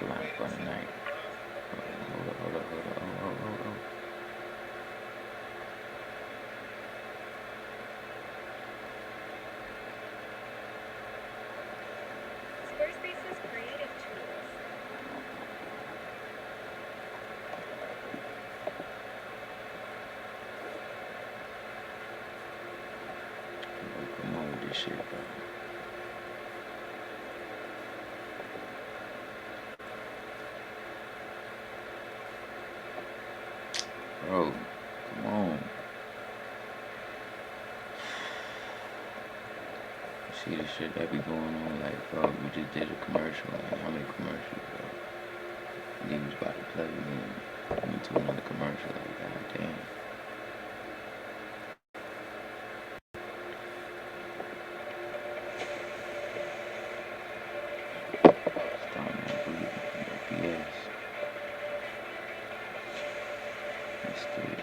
line for the night. Hold up. Oh. Squarespace's creative tools. Come on with this shit, bro. Bro, come on. See the shit that be going on, like, bro, we just did a commercial, like, how many commercials, bro? Niggas about to play me into another commercial, like, goddamn. Starting to breathe, PS. Let's do it.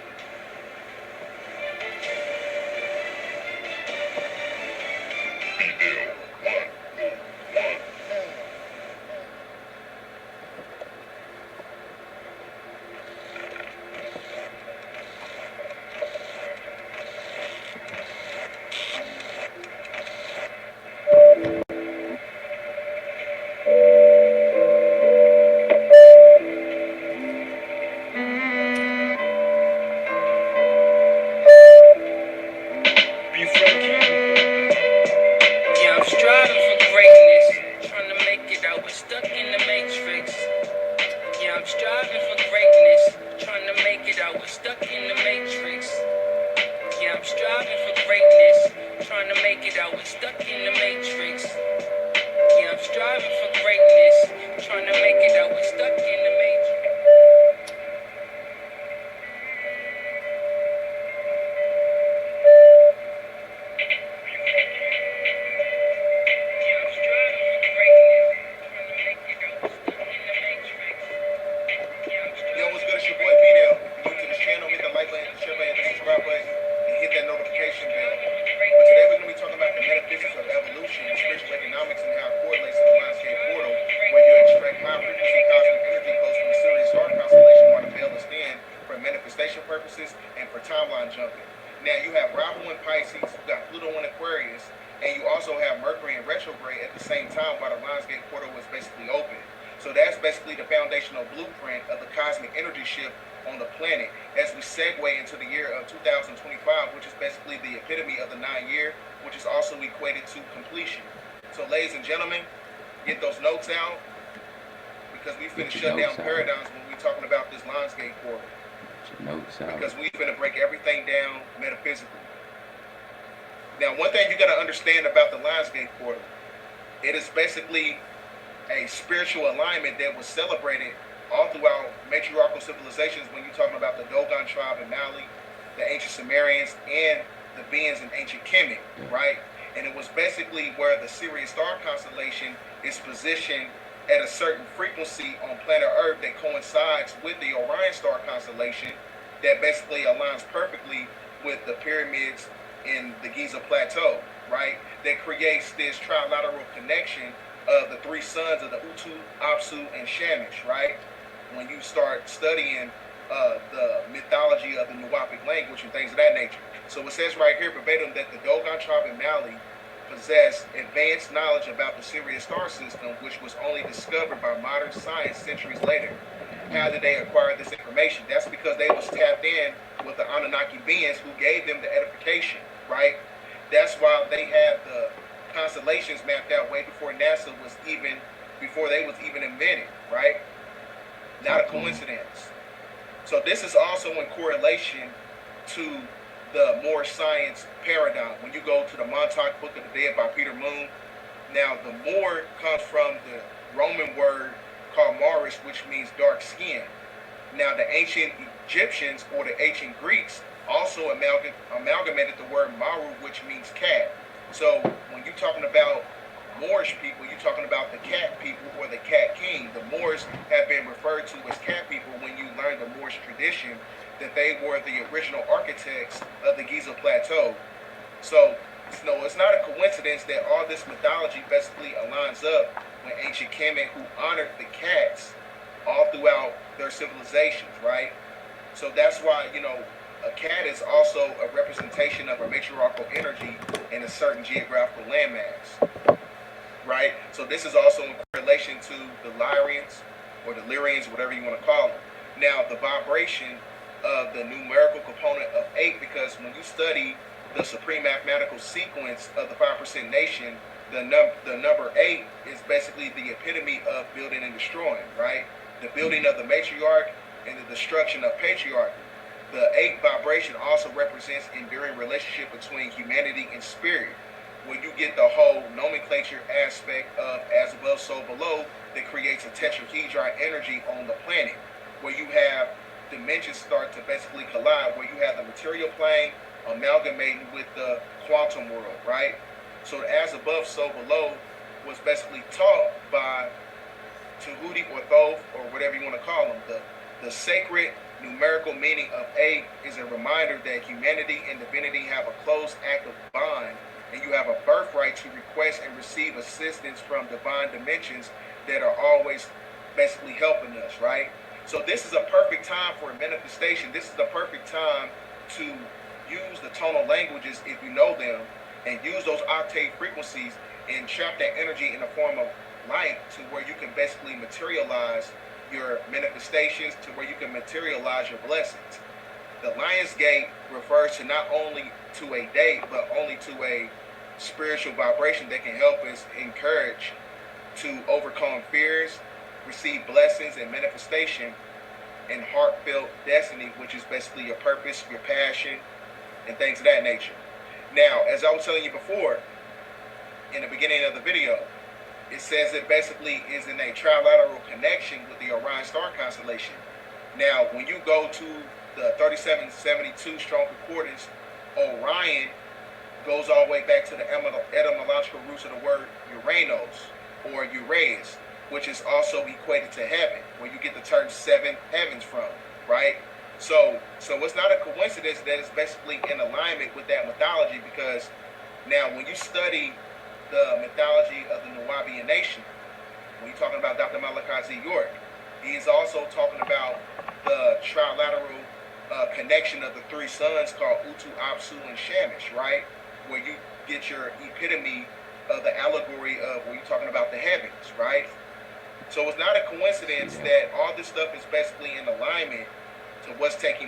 Because we finna break everything down metaphysically. Now, one thing you got to understand about the Lionsgate portal, it is basically a spiritual alignment that was celebrated all throughout matriarchal civilizations when you're talking about the Dogon tribe in Mali, the ancient Sumerians, and the beings in ancient Kemet, right? And it was basically where the Sirius star constellation is positioned at a certain frequency on planet Earth that coincides with the Orion star constellation that basically aligns perfectly with the pyramids in the Giza Plateau, right? That creates this trilateral connection of the three sons of the Utu, Apsu, and Shamash, right? When you start studying the mythology of the Nuwapic language and things of that nature. So it says right here verbatim that the Dogon tribe in Mali possess advanced knowledge about the Sirius star system, which was only discovered by modern science centuries later. How did they acquire this information? That's because they was tapped in with the Anunnaki beings who gave them the edification, right? That's why they had the constellations mapped out way before NASA was even, before they was even invented, right? Not a coincidence. So this is also in correlation to the Moorish science paradigm. When you go to the Montauk Book of the Dead by Peter Moon, now the Moor comes from the Roman word called Moorish, which means dark skin. Now the ancient Egyptians or the ancient Greeks also amalgamated the word Maru, which means cat. So when you're talking about Moorish people, you're talking about the cat people or the cat king. The Moors have been referred to as cat people when you learn the Moorish tradition, that they were the original architects of the Giza Plateau. So no, it's not a coincidence that all this mythology basically aligns up when ancient Kemet who honored the cats all throughout their civilizations, right? So that's why, a cat is also a representation of a matriarchal energy in a certain geographical landmass, right? So this is also in correlation to the Lyrians or the Lyrians, whatever you want to call them. Now, the vibration of the numerical component of 8, because when you study the supreme mathematical sequence of the 5% nation, the number 8 is basically the epitome of building and destroying, right? The building of the matriarch and the destruction of patriarchy. The 8 vibration also represents enduring relationship between humanity and spirit, when you get the whole nomenclature aspect of as above, so below, that creates a tetrahedron energy on the planet, where you have dimensions start to basically collide, where you have the material plane amalgamating with the quantum world, right? So as above, so below was basically taught by Tahuti or Thoth, or whatever you want to call them. The sacred numerical meaning of 8 is a reminder that humanity and divinity have a close active bond, and you have a birthright to request and receive assistance from divine dimensions that are always basically helping us, right? So this is a perfect time for a manifestation. This is the perfect time to use the tonal languages, if you know them, and use those octave frequencies and trap that energy in the form of light, to where you can basically materialize your manifestations, to where you can materialize your blessings. The Lion's Gate refers to not only to a date, but only to a spiritual vibration that can help us encourage to overcome fears, receive blessings and manifestation, and heartfelt destiny, which is basically your purpose, your passion, and things of that nature. Now, as I was telling you before, in the beginning of the video, it says it basically is in a trilateral connection with the Orion star constellation. Now, when you go to the 3772 strong concordance, Orion goes all the way back to the etymological roots of the word Uranos or Uraeus, which is also equated to heaven, where you get the term 7 heavens from, right? So it's not a coincidence that it's basically in alignment with that mythology, because now when you study the mythology of the Nubian nation, when you're talking about Dr. Malachi Z. York, he is also talking about the trilateral connection of the 3 suns called Utu, Apsu, and Shamash, right? Where you get your epitome of the allegory of when you're talking about the heavens, right? So it's not a coincidence that all this stuff is basically in alignment to what's taking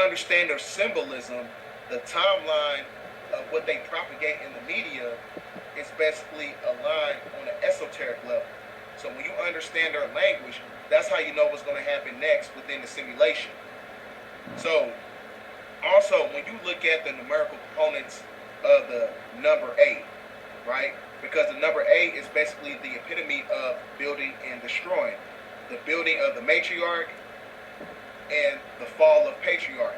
understand their symbolism, the timeline of what they propagate in the media is basically aligned on an esoteric level. So when you understand their language, that's how you know what's going to happen next within the simulation. So also, when you look at the numerical components of the number 8, right? Because the number 8 is basically the epitome of building and destroying. The building of the matriarch and the fall of patriarch,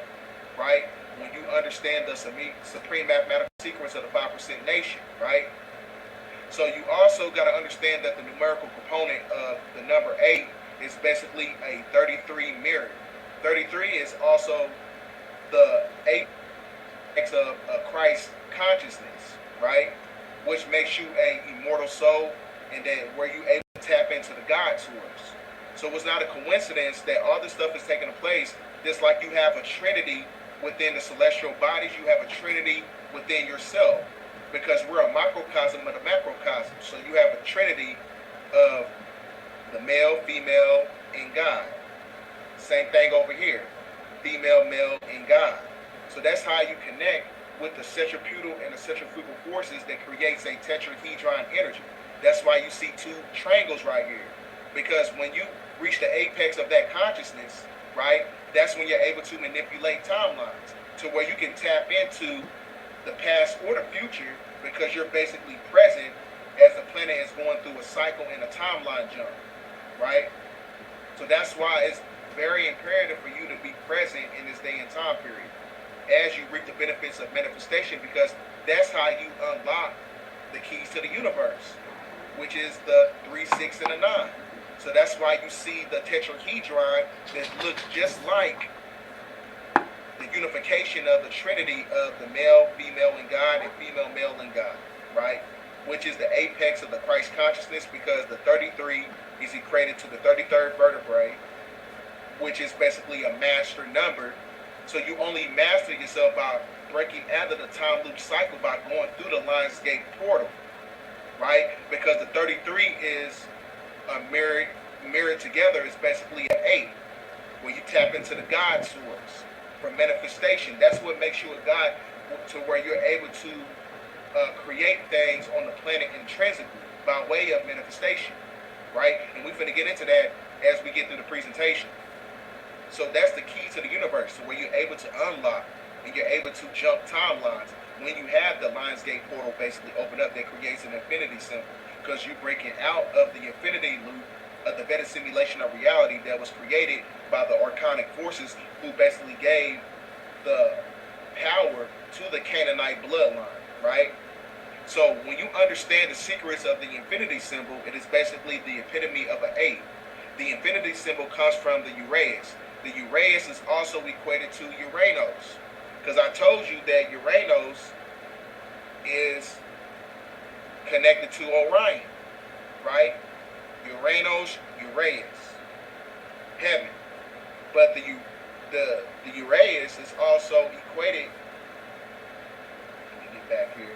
right? When you understand the supreme mathematical sequence of the 5% nation, right? So you also got to understand that the numerical component of the number 8 is basically a 33 mirror. 33 is also the apex of Christ consciousness, right? Which makes you a immortal soul, and then where you able to tap into the God source. So it's not a coincidence that all this stuff is taking place, just like you have a trinity within the celestial bodies, you have a trinity within yourself, because we're a microcosm of the macrocosm. So you have a trinity of the male, female, and God. Same thing over here, female, male, and God. So that's how you connect with the centripetal and the centrifugal forces that creates a tetrahedron energy. That's why you see two triangles right here, because when you reach the apex of that consciousness, right, that's when you're able to manipulate timelines to where you can tap into the past or the future, because you're basically present as the planet is going through a cycle and a timeline jump, right? So that's why it's very imperative for you to be present in this day and time period as you reap the benefits of manifestation, because that's how you unlock the keys to the universe, which is the 3, 6, and the 9. So that's why you see the tetrahedron that looks just like the unification of the trinity of the male, female, and God, and female, male, and God, right? Which is the apex of the Christ consciousness, because the 33 is equated to the 33rd vertebrae, which is basically a master number. So you only master yourself by breaking out of the time loop cycle by going through the Lionsgate portal, right? Because the 33 is a mirrored together is basically an 8, where you tap into the God source for manifestation. That's what makes you a God, to where you're able to create things on the planet intrinsically by way of manifestation, right? And we're going to get into that as we get through the presentation. So that's the key to the universe, so where you're able to unlock and you're able to jump timelines. When you have the Lionsgate portal basically open up, that creates an infinity symbol, because you're breaking out of the infinity loop of the Vedic simulation of reality that was created by the archonic forces, who basically gave the power to the Canaanite bloodline, right? So when you understand the secrets of the infinity symbol, it is basically the epitome of an 8. The infinity symbol comes from the Uraeus. The Uraeus is also equated to Uranos, because I told you that Uranos is connected to Orion, right? Uranos, Uraeus, heaven. But the Uraeus is also equated, let me get back here,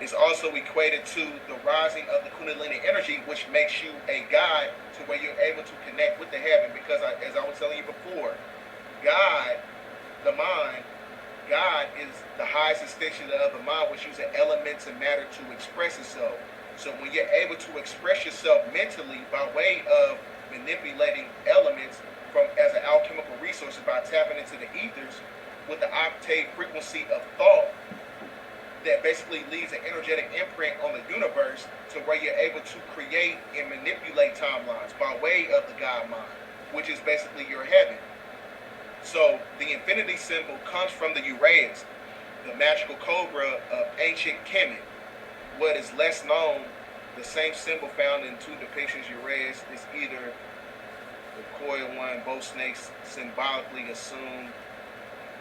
is also equated to the rising of the Kundalini energy, which makes you a God, to where you're able to connect with the heaven. Because as I was telling you before, God, the mind, God is the highest extension of the mind, which uses elements and matter to express itself. So when you're able to express yourself mentally by way of manipulating elements from as an alchemical resource by tapping into the ethers with the octave frequency of thought, that basically leaves an energetic imprint on the universe, to where you're able to create and manipulate timelines by way of the God mind, which is basically your heaven. So the infinity symbol comes from the Uraeus, the magical cobra of ancient Kemet. What is less known, the same symbol found in two depictions, Uraeus, is either the coiled one, both snakes symbolically assumed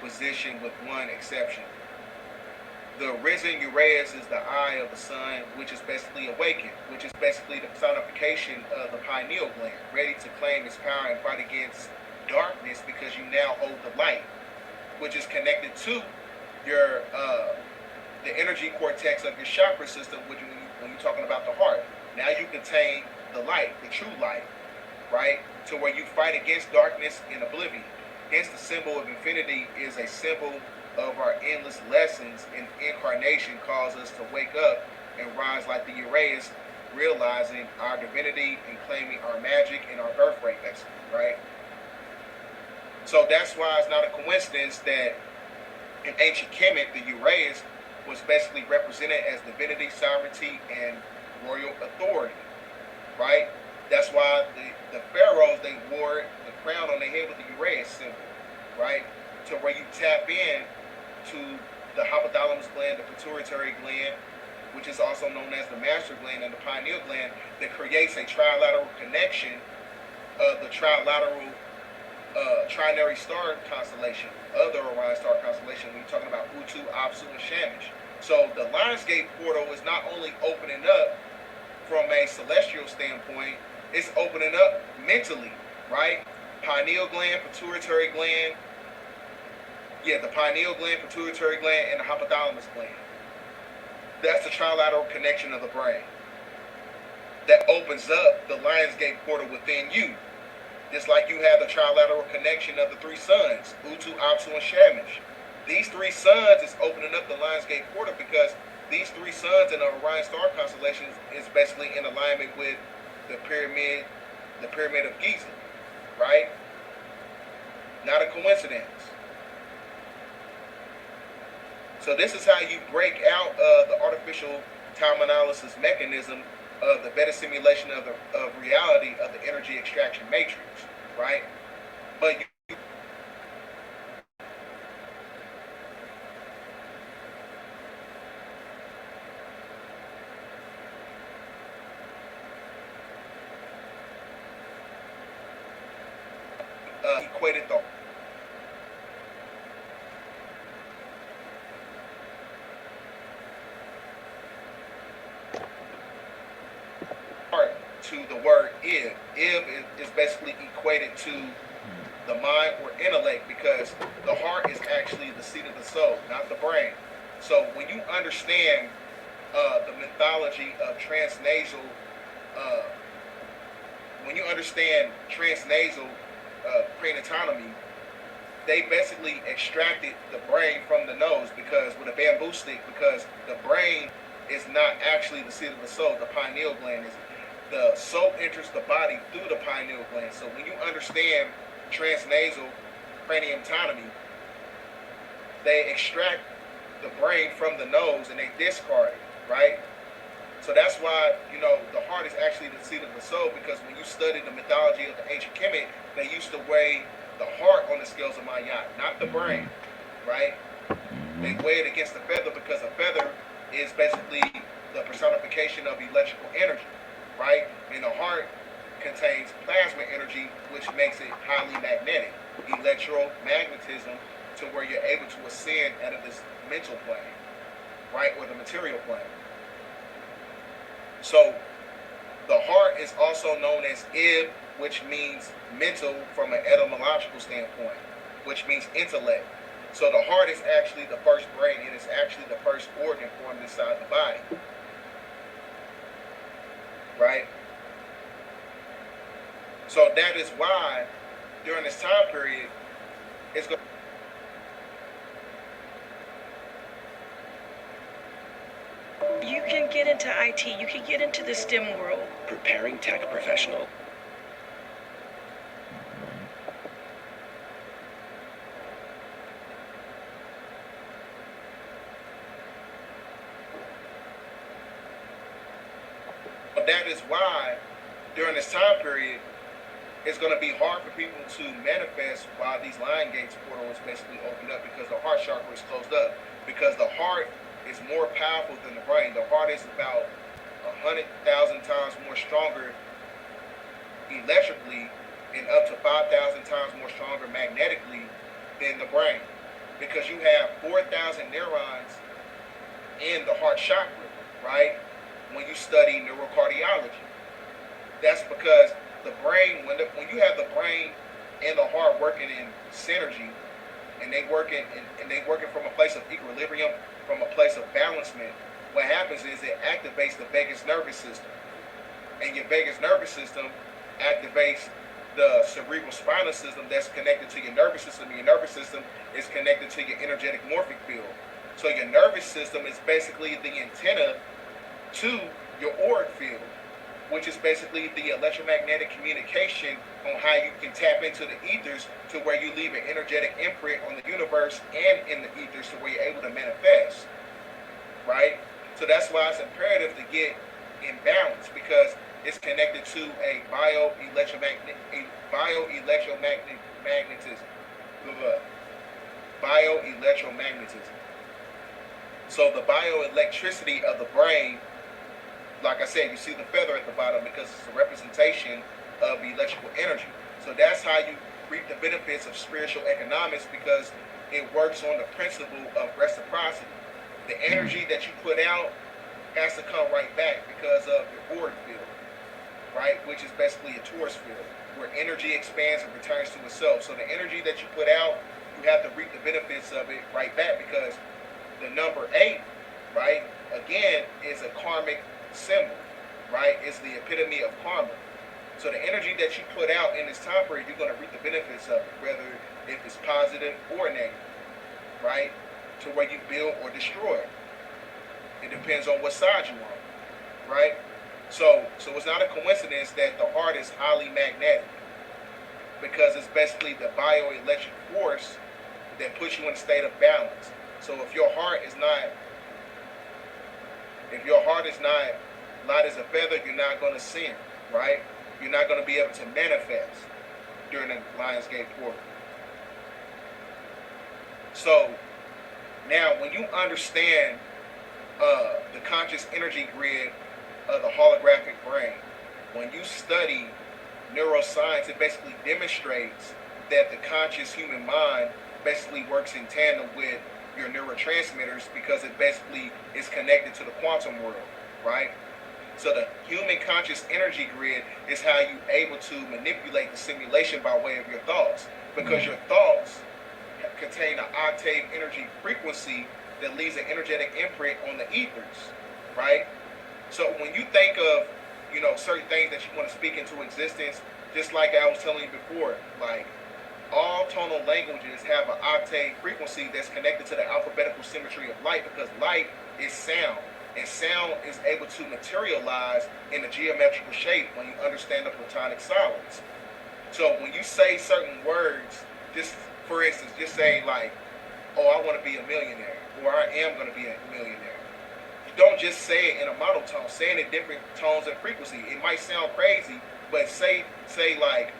position, with one exception. The risen Uraeus is the eye of the sun, which is basically awakened, which is basically the personification of the pineal gland, ready to claim its power and fight against darkness, because you now hold the light, which is connected to your the energy cortex of your chakra system, which when you're talking about the heart. Now you contain the light, the true light, right? To where you fight against darkness and oblivion. Hence, the symbol of infinity is a symbol of our endless lessons, and incarnation calls us to wake up and rise like the Uraeus, realizing our divinity and claiming our magic and our birthright, basically, right? So that's why it's not a coincidence that in ancient Kemet, the Uraeus was basically represented as divinity, sovereignty, and royal authority, right? That's why the pharaohs, they wore the crown on their head with the Uraeus symbol, right? To where you tap in to the hypothalamus gland, the pituitary gland, which is also known as the master gland, and the pineal gland, that creates a trilateral connection of the trilateral trinary star constellation of the Orion star constellation when you're talking about Utu, Apsu, and Shamish. So the Lionsgate portal is not only opening up from a celestial standpoint, it's opening up mentally, right? Pineal gland, pituitary gland, the pineal gland, pituitary gland, and the hypothalamus gland. That's the trilateral connection of the brain that opens up the Lionsgate portal within you. Just like you have the trilateral connection of the three suns, Utu, Apsu, and Shamish. These three suns is opening up the Lionsgate portal because these three suns in the Orion star constellation is basically in alignment with the pyramid of Giza, right? Not a coincidence. So this is how you break out the artificial time analysis mechanism of the beta simulation of reality of the energy extraction matrix, right? But equated the heart to the word ib. Ib is basically equated to the mind or intellect, because the heart is actually the seat of the soul, not the brain. So when you understand the mythology of transnasal, when you understand transnasal crane autonomy, they basically extracted the brain from the nose because with a bamboo stick, because the brain is not actually the seat of the soul. The pineal gland is. The soul enters the body through the pineal gland. So when you understand transnasal craniotomy, they extract the brain from the nose and they discard it, right? So that's why, the heart is actually the seat of the soul, because when you study the mythology of the ancient Kemet, they used to weigh the heart on the scales of Mayat, not the brain, right? They weigh it against the feather because a feather is basically the personification of electrical energy, right? And the heart contains plasma energy, which makes it highly magnetic, electromagnetism, to where you're able to ascend out of this mental plane, right, or the material plane. So the heart is also known as ib, which means mental from an etymological standpoint, which means intellect. So the heart is actually the first brain. It is actually the first organ formed inside the body, right? So that is why during this time period, it's going. You can get into IT. You can get into the STEM world. Preparing tech professional. But that is why during this time period, it's going to be hard for people to manifest while these Liongate portals basically opened up, because the heart chakra is closed up. Because the heart is more powerful than the brain. The heart is about 100,000 times more stronger electrically and up to 5,000 times more stronger magnetically than the brain. Because you have 4,000 neurons in the heart chakra, right? When you study neurocardiology. That's because the brain, when you have the brain and the heart working in synergy, and they working from a place of equilibrium, from a place of balancement, what happens is it activates the vagus nervous system, and your vagus nervous system activates the cerebral spinal system that's connected to your nervous system. Your nervous system is connected to your energetic morphic field. So your nervous system is basically the antenna to your auric field, which is basically the electromagnetic communication on how you can tap into the ethers to where you leave an energetic imprint on the universe and in the ethers to where you're able to manifest, right? So that's why it's imperative to get in balance, because it's connected to a bioelectromagnetism. Bioelectromagnetism. So the bioelectricity of the brain, like I said, you see the feather at the bottom because it's a representation of electrical energy. So that's how you reap the benefits of spiritual economics, because it works on the principle of reciprocity. The energy that you put out has to come right back because of your auric field, right? Which is basically a torus field, where energy expands and returns to itself. So the energy that you put out, you have to reap the benefits of it right back, because the number 8, right, again, is a karmic symbol, right? It's the epitome of karma. So the energy that you put out in this time period, you're going to reap the benefits of it, whether if it's positive or negative, right? To where you build or destroy. It depends on what side you on, right? So it's not a coincidence that the heart is highly magnetic, because it's basically the bioelectric force that puts you in a state of balance. So if your heart is not light as a feather, you're not going to sin, right? You're not going to be able to manifest during the Lionsgate portal. So now, when you understand the conscious energy grid of the holographic brain, when you study neuroscience, it basically demonstrates that the conscious human mind basically works in tandem with your neurotransmitters, because it basically is connected to the quantum world, right? So the human conscious energy grid is how you're able to manipulate the simulation by way of your thoughts, because your thoughts contain an octave energy frequency that leaves an energetic imprint on the ethers, right? So when you think of, certain things that you want to speak into existence, just like I was telling you before, like all tonal languages have an octave frequency that's connected to the alphabetical symmetry of light, because light is sound, and sound is able to materialize in a geometrical shape when you understand the platonic solids. So when you say certain words, just for instance, just say like, oh, I want to be a millionaire, or I am going to be a millionaire. You don't just say it in a monotone, say it in different tones and frequency. It might sound crazy, but say like,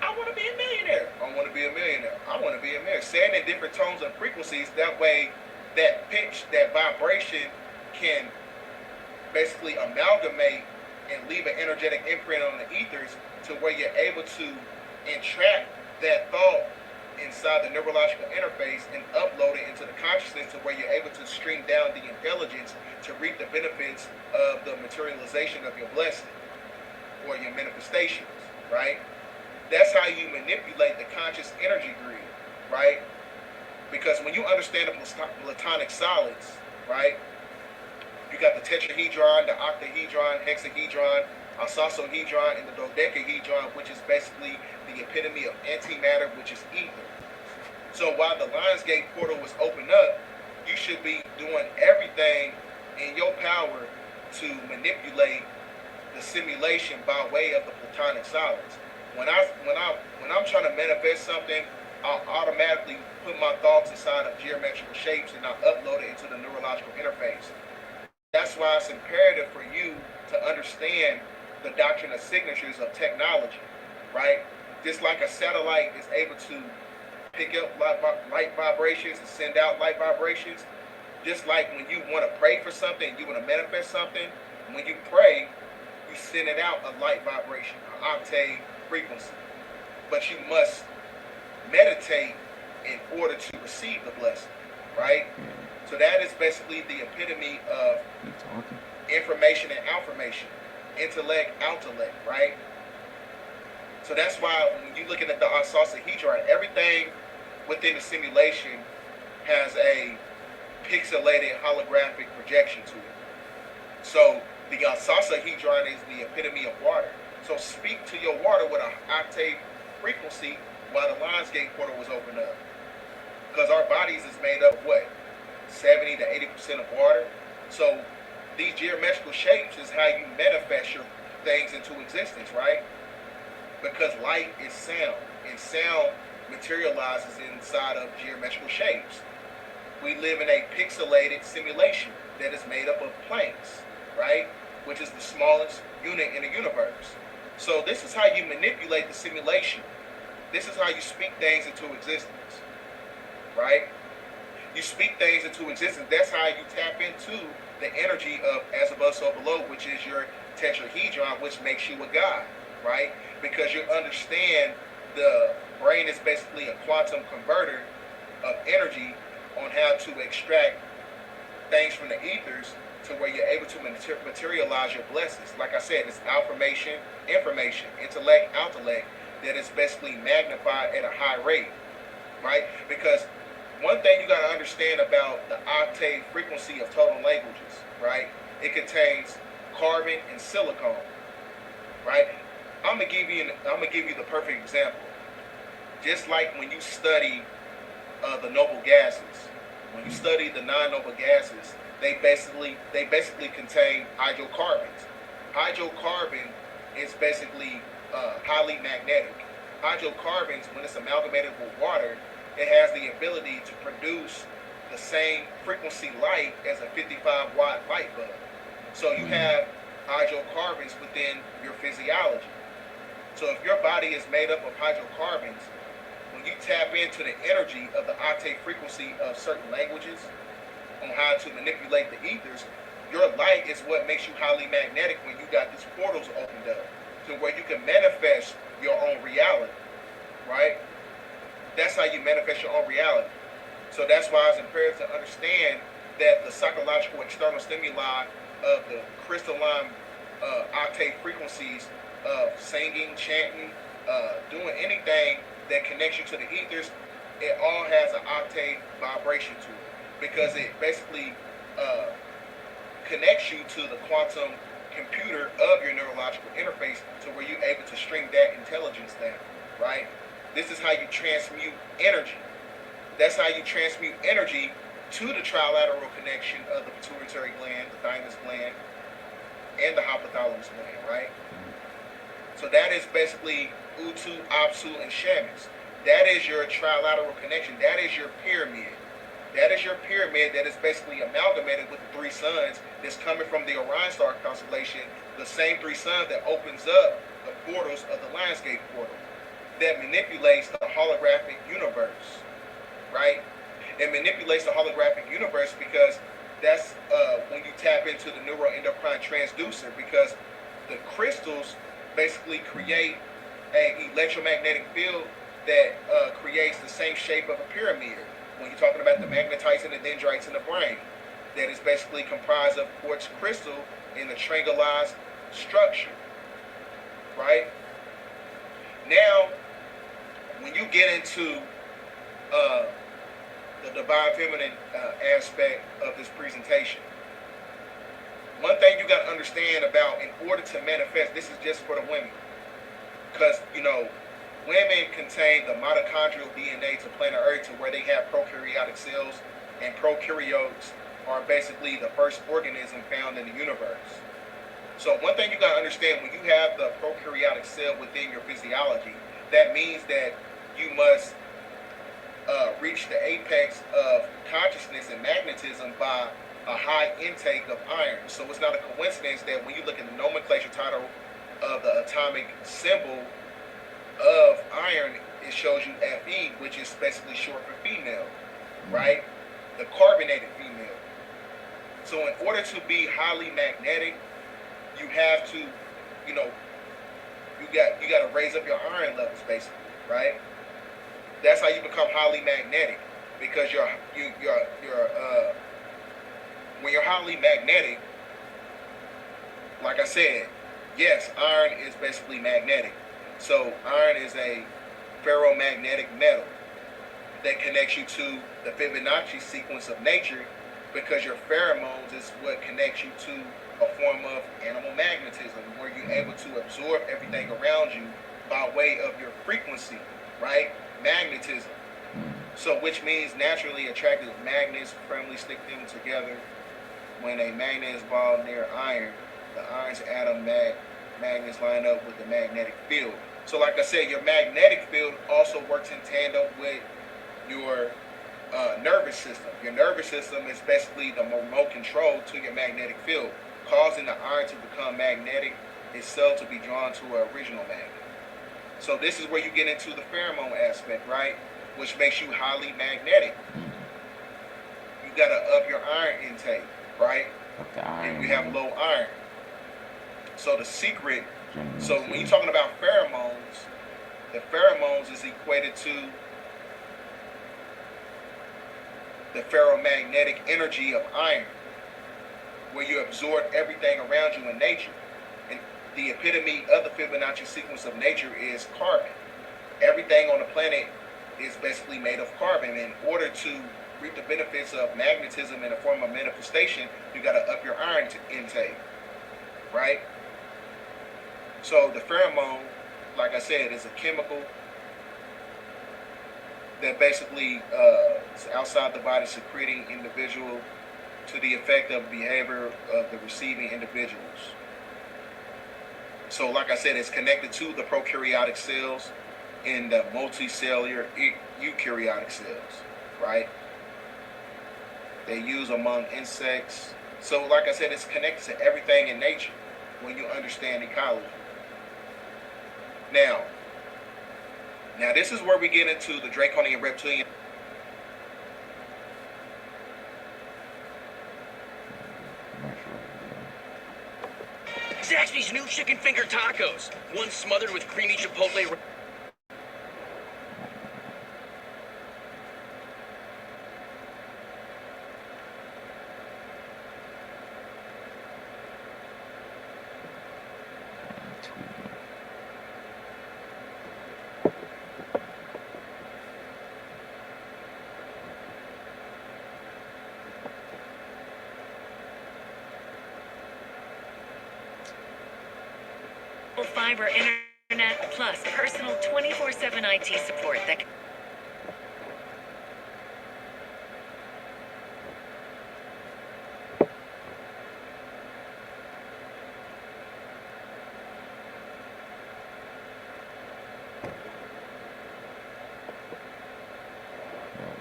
I want to be a millionaire. I want to be a millionaire. I want to be a millionaire. Say it in different tones and frequencies. That way, that pitch, that vibration can basically amalgamate and leave an energetic imprint on the ethers, to where you're able to entrap that thought inside the neurological interface and upload it into the consciousness, to where you're able to stream down the intelligence to reap the benefits of the materialization of your blessing or your manifestations, right? That's how you manipulate the conscious energy grid, right? Because when you understand the platonic solids, right, you got the tetrahedron, the octahedron, hexahedron, isosohedron, and the dodecahedron, which is basically the epitome of antimatter, which is ether. So while the Lionsgate portal was opened up, you should be doing everything in your power to manipulate the simulation by way of the platonic solids. When I'm trying to manifest something, I'll automatically put my thoughts inside of geometrical shapes, and I'll upload it into the neurological interface. That's why it's imperative for you to understand the doctrine of signatures of technology, right? Just like a satellite is able to pick up light vibrations and send out light vibrations, just like when you want to pray for something, you want to manifest something, when you pray, you send it out a light vibration, an octave frequency. But you must meditate in order to receive the blessing, right? So that is basically the epitome of information and affirmation, intellect, outellect, right? So that's why when you're looking at the icosahedron, everything within the simulation has a pixelated holographic projection to it. So the icosahedron is the epitome of water. So speak to your water with an octave frequency while the Lionsgate portal was opened up. Because our bodies is made up of what? 70 to 80% of water. So these geometrical shapes is how you manifest your things into existence, right? Because light is sound, and sound materializes inside of geometrical shapes. We live in a pixelated simulation that is made up of planes, right? Which is the smallest unit in the universe. So this is how you manipulate the simulation. This is how you speak things into existence, right? You speak things into existence. That's how you tap into the energy of as above, so below, which is your tetrahedron, which makes you a god, right? Because you understand the brain is basically a quantum converter of energy on how to extract things from the ethers to where you're able to materialize your blessings. Like I said, it's affirmation, information, intellect, outellect that is basically magnified at a high rate, right? Because one thing you got to understand about the octave frequency of total languages, right? It contains carbon and silicon, right? I'm gonna give you the perfect example. Just like when you study the noble gases, when you study the non-noble gases, they basically contain hydrocarbons. Hydrocarbon is basically highly magnetic. Hydrocarbons, when it's amalgamated with water, it has the ability to produce the same frequency light as a 55-watt light bulb. So you have hydrocarbons within your physiology. So if your body is made up of hydrocarbons, when you tap into the energy of the octave frequency of certain languages on how to manipulate the ethers, your light is what makes you highly magnetic when you got these portals opened up to where you can manifest your own reality, right? That's how you manifest your own reality. So that's why it's imperative to understand that the psychological external stimuli of the crystalline octave frequencies of singing, chanting, doing anything that connects you to the ethers, it all has an octave vibration to it because it basically connects you to the quantum computer of your neurological interface to where you're able to string that intelligence down, right? This is how you transmute energy. That's how you transmute energy to the trilateral connection of the pituitary gland, the thymus gland, and the hypothalamus gland, right? So that is basically Utu, Apsu, and Shemesh. That is your trilateral connection. That is your pyramid. That is your pyramid that is basically amalgamated with the three suns that's coming from the Orion star constellation, the same three suns that opens up the portals of the Lionsgate portal that manipulates the holographic universe, right? It manipulates the holographic universe because that's when you tap into the neuroendocrine transducer, because the crystals basically create an electromagnetic field that creates the same shape of a pyramid. When you're talking about the magnetites and the dendrites in the brain, that is basically comprised of quartz crystal in a triangularized structure, right? Now, when you get into the divine feminine aspect of this presentation, one thing you got to understand about, in order to manifest, this is just for the women, because women contain the mitochondrial DNA to planet Earth, to where they have prokaryotic cells, and prokaryotes are basically the first organism found in the universe. So one thing you got to understand, when you have the prokaryotic cell within your physiology, that means that you must reach the apex of consciousness and magnetism by a high intake of iron. So it's not a coincidence that when you look at the nomenclature title of the atomic symbol of iron, it shows you Fe, which is basically short for female, right? The carbonated female. So in order to be highly magnetic, you have to, you got to raise up your iron levels, basically, right? That's how you become highly magnetic, because when you're highly magnetic, like I said, yes, iron is basically magnetic. So iron is a ferromagnetic metal that connects you to the Fibonacci sequence of nature because your pheromones is what connects you to a form of animal magnetism, where you're able to absorb everything around you by way of your frequency, right? Magnetism. So which means naturally attracted magnets firmly stick them together. When a magnet is involved near iron, the iron's atom magnets line up with the magnetic field. So like I said, your magnetic field also works in tandem with your nervous system. Your nervous system is basically the remote control to your magnetic field, causing the iron to become magnetic itself to be drawn to an original magnet. So this is where you get into the pheromone aspect, right? Which makes you highly magnetic. You gotta up your iron intake, right? And you have low iron. So the secret, so when you're talking about pheromones, the pheromones is equated to the ferromagnetic energy of iron, where you absorb everything around you in nature. And the epitome of the Fibonacci sequence of nature is carbon. Everything on the planet is basically made of carbon. In order to reap the benefits of magnetism in a form of manifestation, you got to up your iron intake, right? So the pheromone, like I said, is a chemical that basically is outside the body, secreting individual to the effect of behavior of the receiving individuals. So like I said, it's connected to the prokaryotic cells and the multicellular eukaryotic cells, right? They use among insects. So like I said, it's connected to everything in nature when you understand ecology. Now this is where we get into the draconian reptilian. Zaxby's new chicken finger tacos. One smothered with creamy chipotle. Fiber internet plus personal 24/7 IT support that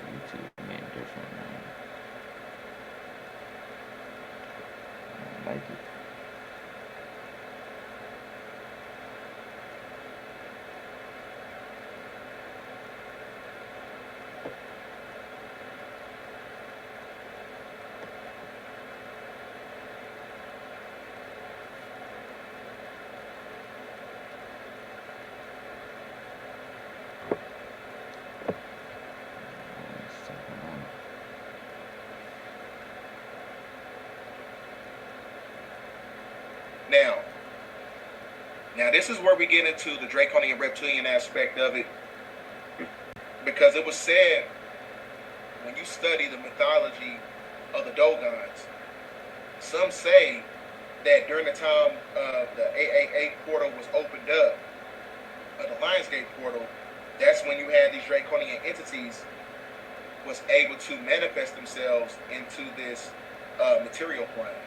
YouTube being different, man. I like it. Now this is where we get into the draconian reptilian aspect of it, because it was said when you study the mythology of the Dogons, some say that during the time the 888 portal was opened up, the Lionsgate portal, that's when you had these draconian entities was able to manifest themselves into this material plane.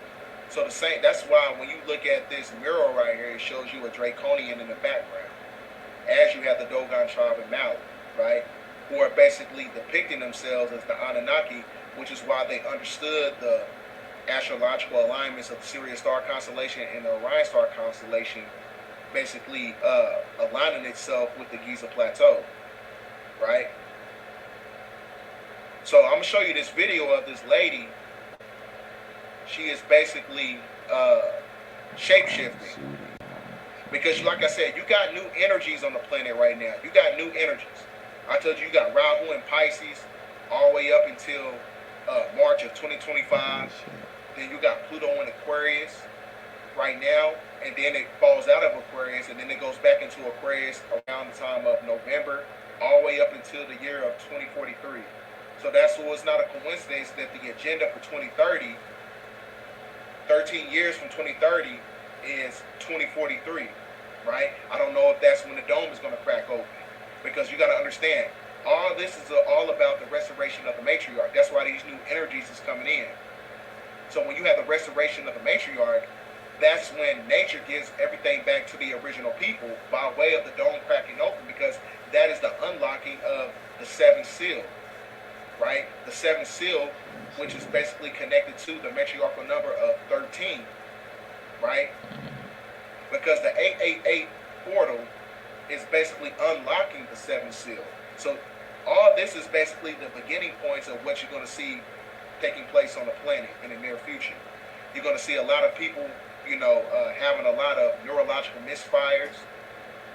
So the same, that's why when you look at this mural right here, it shows you a draconian in the background, as you have the Dogon tribe in Mali, right? Who are basically depicting themselves as the Anunnaki, which is why they understood the astrological alignments of the Sirius star constellation and the Orion star constellation, basically aligning itself with the Giza Plateau, right? So I'm gonna show you this video of this lady. She is basically shape-shifting, because like I said, you got new energies on the planet right now. You got new energies. I told you, you got Rahu and Pisces all the way up until March of 2025. Then you got Pluto in Aquarius right now, and then it falls out of Aquarius, and then it goes back into Aquarius around the time of November, all the way up until the year of 2043. So that's why it's not a coincidence that the agenda for 2030, 13 years from 2030, is 2043, right? I don't know if that's when the dome is going to crack open, because you got to understand, all this is all about the restoration of the matriarch. That's why these new energies is coming in. So when you have the restoration of the matriarch, that's when nature gives everything back to the original people by way of the dome cracking open, because that is the unlocking of the seventh seal, right? The seventh seal, which is basically connected to the matriarchal number of 13, right? Because the 888 portal is basically unlocking the seventh seal. So all this is basically the beginning points of what you're going to see taking place on the planet in the near future. You're going to see a lot of people, having a lot of neurological misfires,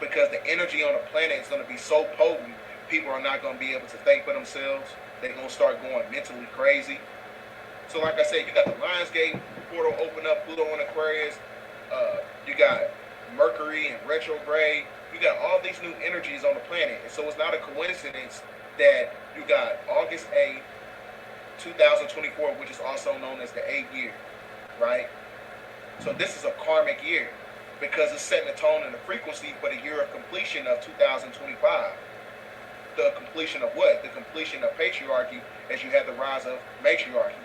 because the energy on the planet is going to be so potent, people are not going to be able to think for themselves. They're going to start going mentally crazy. So like I said, you got the Lionsgate portal open up, Pluto in Aquarius. You got Mercury and retrograde. You got all these new energies on the planet. And so it's not a coincidence that you got August 8th, 2024, which is also known as the 8th year, right? So this is a karmic year, because it's setting the tone and the frequency for the year of completion of 2025. The completion of what? The completion of patriarchy, as you have the rise of matriarchy.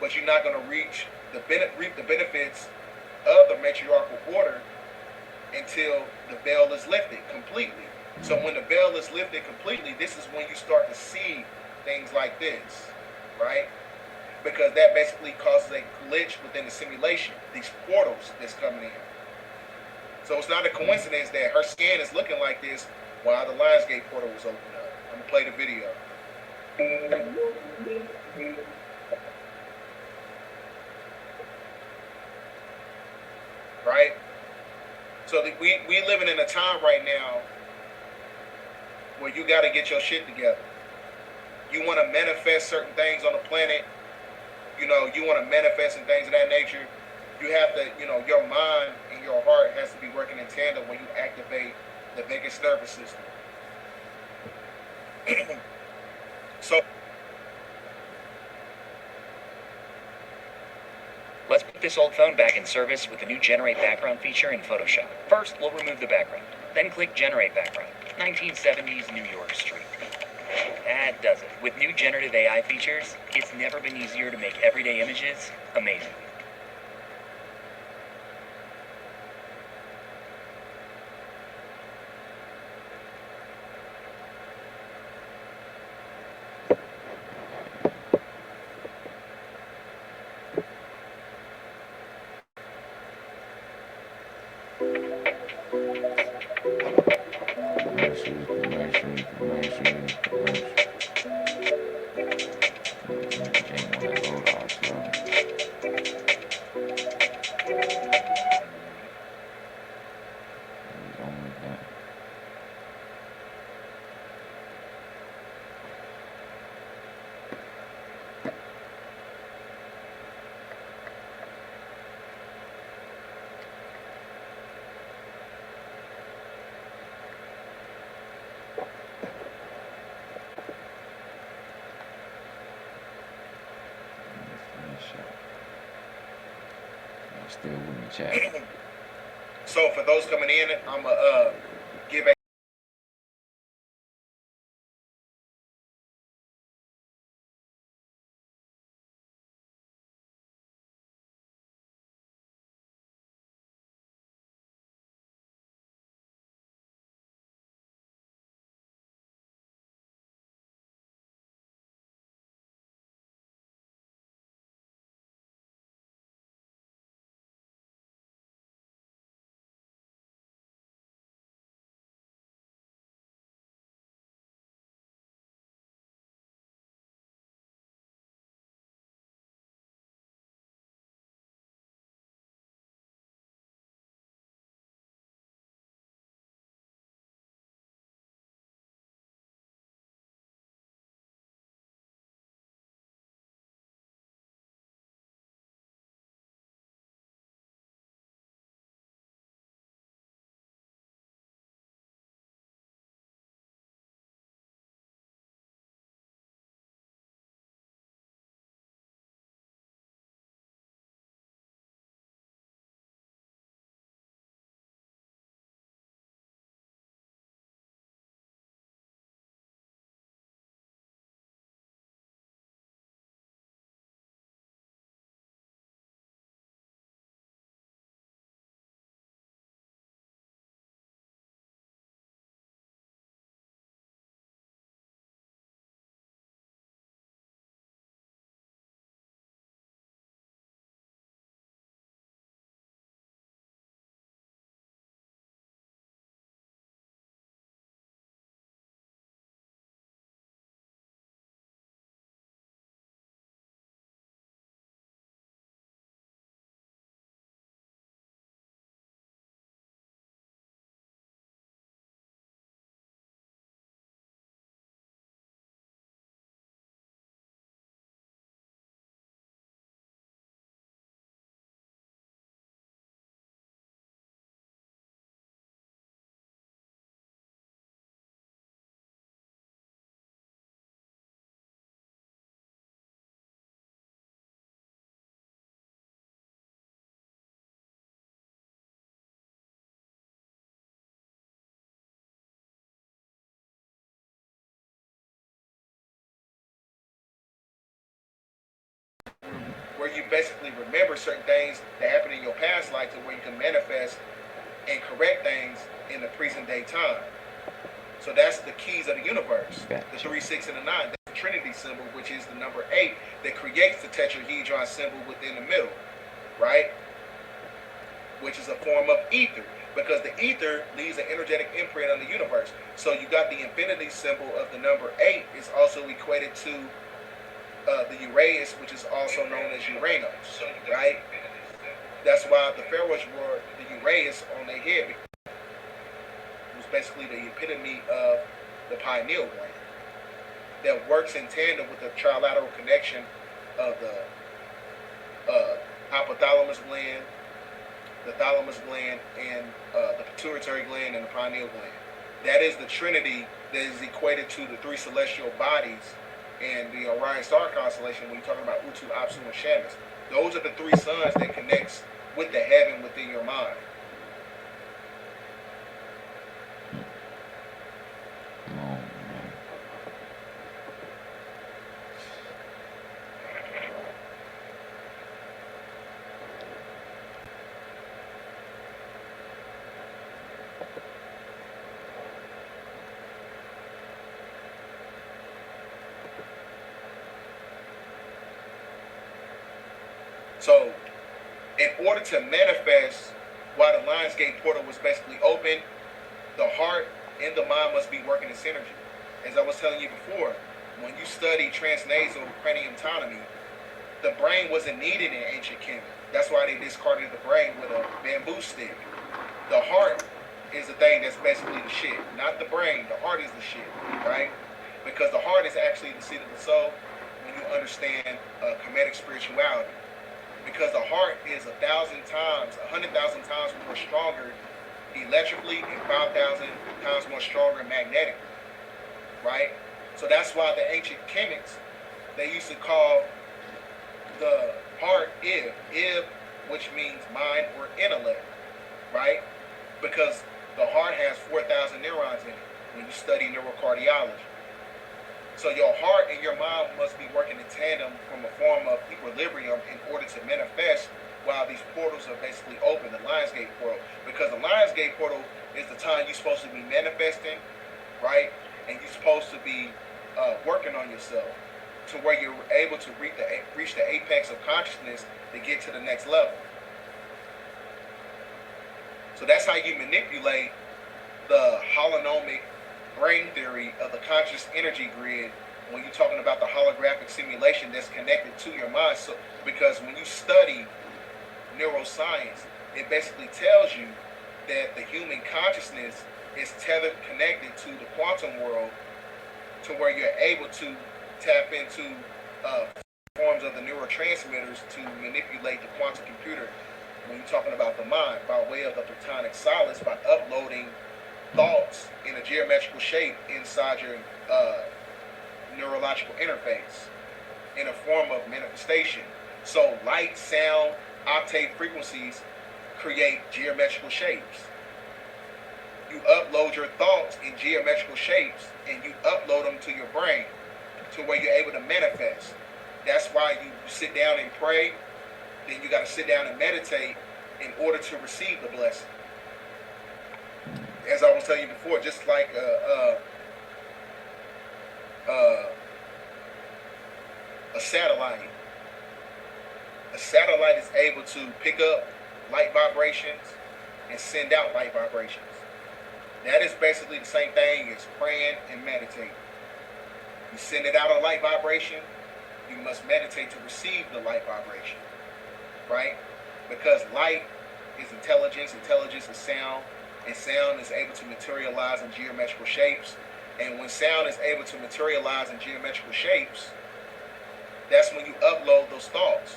But you're not going to reap the benefits of the matriarchal order until the veil is lifted completely. So when the veil is lifted completely, this is when you start to see things like this, right? Because that basically causes a glitch within the simulation, these portals that's coming in. So it's not a coincidence that her skin is looking like this while the Lionsgate portal was open up. I'm going to play the video. Right? So we living in a time right now where you got to get your shit together. You want to manifest certain things on the planet. You want to manifest and things of that nature. You have to, your mind and your heart has to be working in tandem when you activate the vagus nervous system. So Let's put this old phone back in service with the new Generate Background feature in Photoshop. First, we'll remove the background. Then click Generate Background. 1970s New York Street. That does it. With new generative AI features, it's never been easier to make everyday images amazing. Still with me, chat. So for those coming in, I'm going to give a you basically remember certain things that happened in your past life to where you can manifest and correct things in the present day time. So that's the keys of the universe. Gotcha. The 3, 6, and the 9. That's the Trinity symbol, which is the number 8 that creates the tetrahedron symbol within the middle, right? Which is a form of ether, because the ether leaves an energetic imprint on the universe. So you got the infinity symbol of the number 8 is also equated to the Uranus, which is also known as Uranus, right? That's why the pharaohs wore the Uranus on their head. It was basically the epitome of the pineal gland that works in tandem with the trilateral connection of the hypothalamus gland, the thalamus gland, and the pituitary gland and the pineal gland. That is the trinity that is equated to the 3 celestial bodies and the Orion star constellation when you're talking about Utu, Apsu, and Shamus. Those are the 3 suns that connects with the heaven within your mind. Come on, man. So, in order to manifest why the Lionsgate portal was basically open, the heart and the mind must be working in synergy. As I was telling you before, when you study transnasal craniotomy, the brain wasn't needed in ancient Kemet. That's why they discarded the brain with a bamboo stick. The heart is the thing that's basically the shit, not the brain. The heart is the shit, right? Because the heart is actually the seat of the soul when you understand Kemetic spirituality. Because the heart is 1,000 times, 100,000 times more stronger electrically and 5,000 times more stronger magnetically, right? So that's why the ancient Kemics, they used to call the heart Ib, which means mind or intellect, right? Because the heart has 4,000 neurons in it when you study neurocardiology. So your heart and your mind must be working in tandem from a form of equilibrium in order to manifest while these portals are basically open, the Lionsgate portal. Because the Lionsgate portal is the time you're supposed to be manifesting, right? And you're supposed to be working on yourself to where you're able to reach the apex of consciousness to get to the next level. So that's how you manipulate the holonomic brain theory of the conscious energy grid when you're talking about the holographic simulation that's connected to your mind. So because when you study neuroscience, it basically tells you that the human consciousness is tethered, connected to the quantum world to where you're able to tap into forms of the neurotransmitters to manipulate the quantum computer when you're talking about the mind by way of the platonic solids, by uploading thoughts in a geometrical shape inside your neurological interface in a form of manifestation. So light, sound, octave frequencies create geometrical shapes. You upload your thoughts in geometrical shapes and you upload them to your brain to where you're able to manifest. That's why you sit down and pray, then you got to sit down and meditate in order to receive the blessing. As I was telling you before, just like a satellite. A satellite is able to pick up light vibrations and send out light vibrations. That is basically the same thing as praying and meditating. You send it out a light vibration, you must meditate to receive the light vibration, right? Because light is intelligence, intelligence is sound, and sound is able to materialize in geometrical shapes. And when sound is able to materialize in geometrical shapes, that's when you upload those thoughts.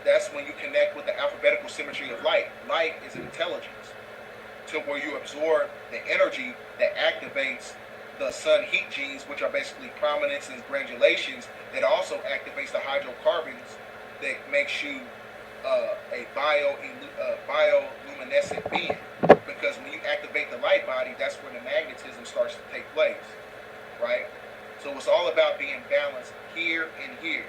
That's when you connect with the alphabetical symmetry of light. Light is an intelligence to where you absorb the energy that activates the sun heat genes, which are basically prominence and granulations, that also activates the hydrocarbons that makes you a bioluminescent being. Because when you activate the light body, that's where the magnetism starts to take place, right? So it's all about being balanced here and here.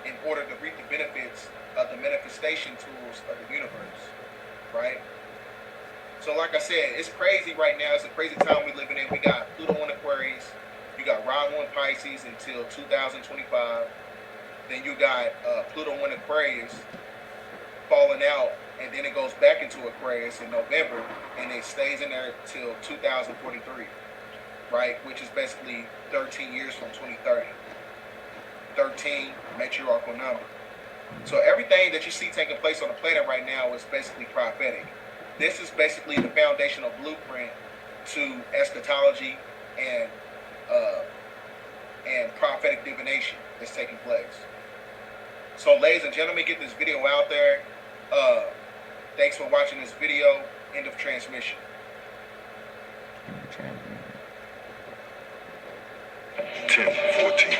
in order to reap the benefits of the manifestation tools of the universe, right? So like I said, it's crazy right now. It's a crazy time we're living in. We got Pluto in Aquarius. You got Rahu in Pisces until 2025. Then you got Pluto in Aquarius falling out, and then it goes back into Aquarius in November, and it stays in there till 2043, right? Which is basically 13 years from 2030. 13, matriarchal number. So everything that you see taking place on the planet right now is basically prophetic. This is basically the foundational blueprint to eschatology and prophetic divination that's taking place. So ladies and gentlemen, get this video out there. Thanks for watching this video. End of transmission. 1014.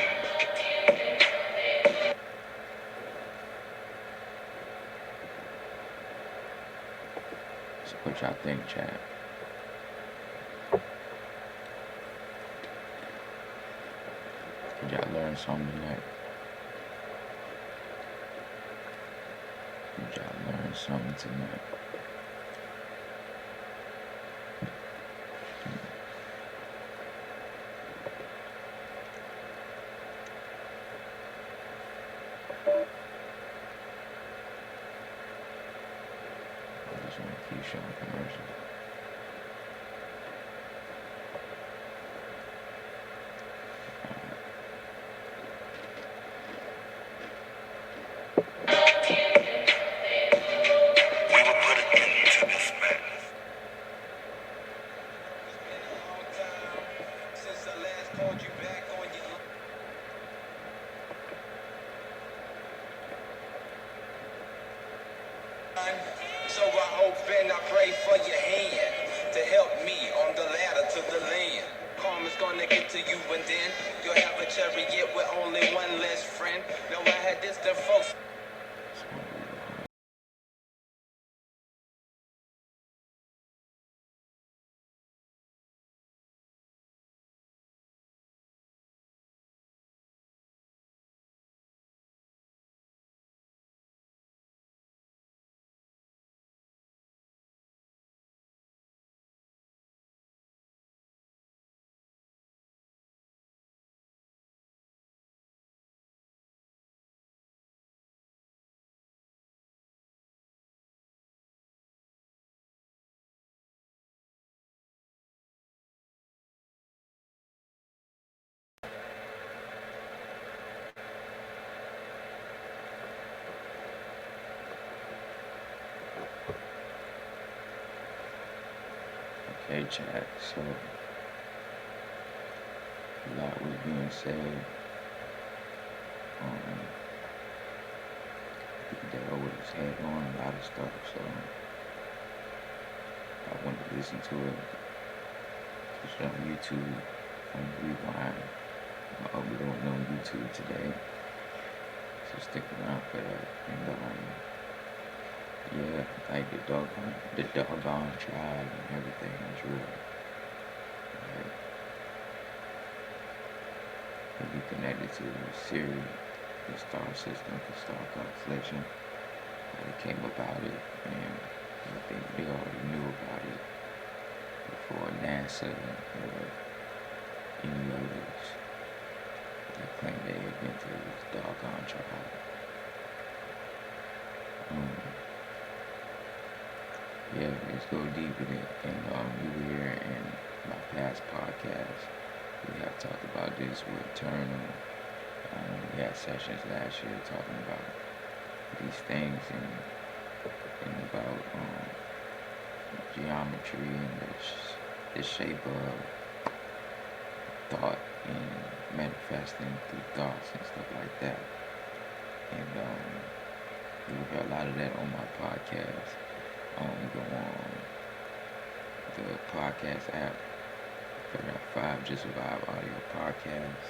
So what y'all think, chat? Did y'all learn something tonight? Did y'all learn something tonight? I just want to keep showing commercials. We will put an end to this madness. Since I last called you back on your line, so I hope and I pray for your hand to help me on the ladder to the land. Karma's gonna get to you, and then you'll have a chariot with only one less friend. Now I had distant folks. Okay, chat. So a lot was being said. Bdell with his head on a lot of stuff. So I wanted to listen to it. Just on YouTube, on Rewind. I'll be doing it on YouTube today. So stick around for that. And yeah, like the doggone tribe and everything is real. Like, it'll be connected to Siri, the star system, the star constellation. How they came about it, and I think they already knew about it before NASA or any others. They claim they invented this doggone tribe. Yeah, let's go deep in it. And you were here in my past podcast. We have talked about this with Turner. We had sessions last year talking about these things and about geometry and the shape of thought and manifesting through thoughts and stuff like that. And you will hear a lot of that on my podcast. Go on the podcast app, 5 Just Survive Audio Podcast.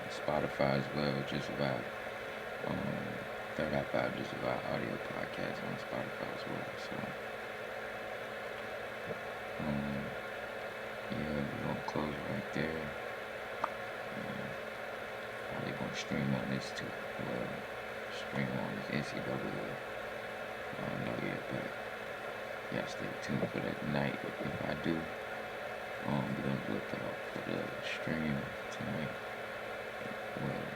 Spotify as well, Just Survive. 5 Just Survive Audio Podcast on Spotify as well. So, yeah, we're gonna close right there. Probably gonna stream on this too. Well, stream on this NCAA. I don't know yet, but yeah, stay tuned for that night. If I do, be on the lookout for the stream tonight. Well,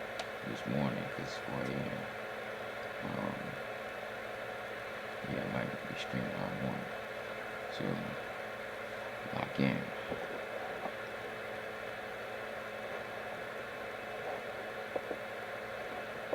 this morning, cause 4 a.m. Yeah, I might be streaming all morning. So lock in.